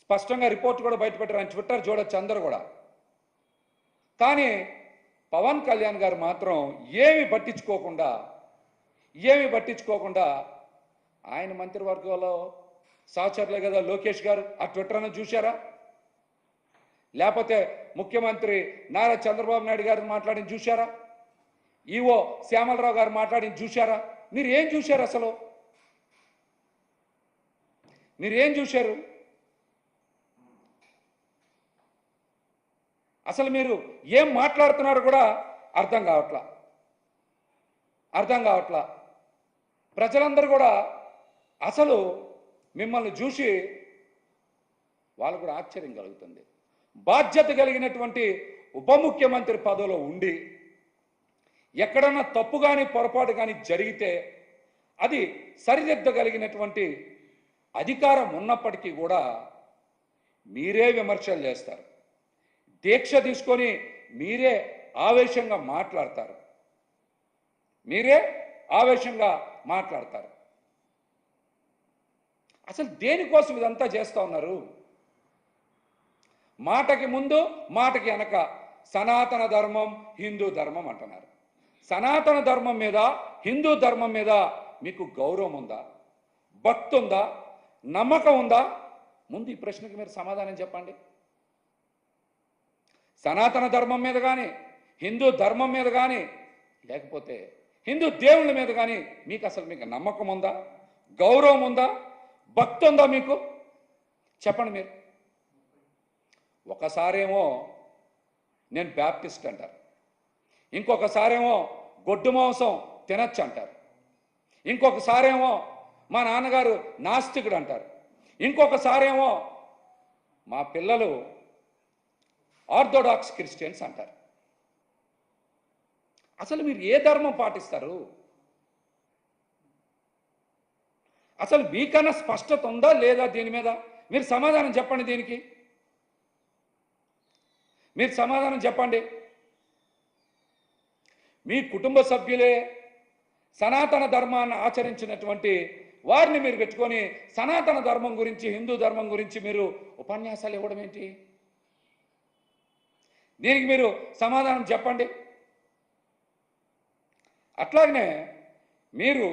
స్పష్టంగా రిపోర్ట్ కూడా బయటపెట్టారు. ఆయన ట్విట్టర్ చూడొచ్చు అందరూ కూడా. కానీ పవన్ కళ్యాణ్ గారు మాత్రం ఏమి పట్టించుకోకుండా ఆయన మంత్రివర్గంలో సహచరులే కదా లోకేష్ గారు, ఆ ట్విట్టర్ను చూశారా? లేకపోతే ముఖ్యమంత్రి నారా చంద్రబాబు నాయుడు గారు మాట్లాడిన చూశారా? ఈవో శ్యామలరావు గారు మాట్లాడిన చూశారా? మీరు ఏం చూశారు? అసలు మీరేం చూశారు? అసలు మీరు ఏం మాట్లాడుతున్నారో కూడా అర్థం కావట్లా. ప్రజలందరూ కూడా అసలు మిమ్మల్ని చూసి వాళ్ళు కూడా ఆశ్చర్యం కలుగుతుంది. బాధ్యత కలిగినటువంటి ఉప ముఖ్యమంత్రి పదవిలో ఉండి ఎక్కడన్నా తప్పు కానీ పొరపాటు కానీ జరిగితే అది సరిదిద్దగలిగినటువంటి అధికారం ఉన్నప్పటికీ కూడా మీరే విమర్శలు చేస్తారు. దీక్ష తీసుకొని మీరే ఆవేశంగా మాట్లాడతారు. అసలు దేనికోసం ఇదంతా చేస్తూ ఉన్నారు? మాటకి ముందు మాటకి వెనక సనాతన ధర్మం, హిందూ ధర్మం అంటున్నారు. సనాతన ధర్మం మీద, హిందూ ధర్మం మీద మీకు గౌరవం ఉందా? భక్తి ఉందా? నమ్మకం ఉందా? ముందు ఈ ప్రశ్నకి మీరు సమాధానం చెప్పండి. సనాతన ధర్మం మీద కానీ, హిందూ ధర్మం మీద కానీ, లేకపోతే హిందూ దేవుళ్ళ మీద కానీ మీకు నమ్మకం ఉందా? గౌరవం ఉందా? భక్తి ఉందా మీకు? చెప్పండి మీరు. ఒకసారేమో నేను బ్యాప్టిస్ట్ అంటారు, ఇంకొకసారేమో గొడ్డు మాంసం తినచ్చు అంటారు, ఇంకొకసారేమో మా నాన్నగారు నాస్తికుడు అంటారు, ఇంకొకసారేమో మా పిల్లలు ఆర్థోడాక్స్ క్రిస్టియన్స్ అంటారు. అసలు మీరు ఏ ధర్మం పాటిస్తారు? అసలు మీకన్నా స్పష్టత ఉందా లేదా? దీని మీద మీరు సమాధానం చెప్పండి. దీనికి మీరు సమాధానం చెప్పండి. మీ కుటుంబ సభ్యులే సనాతన ధర్మాన్ని ఆచరించినటువంటి వారిని మీరు పెట్టుకొని సనాతన ధర్మం గురించి, హిందూ ధర్మం గురించి మీరు ఉపన్యాసాలు ఇవ్వడం ఏంటి? దీనికి మీరు సమాధానం చెప్పండి. అట్లాగనే మీరు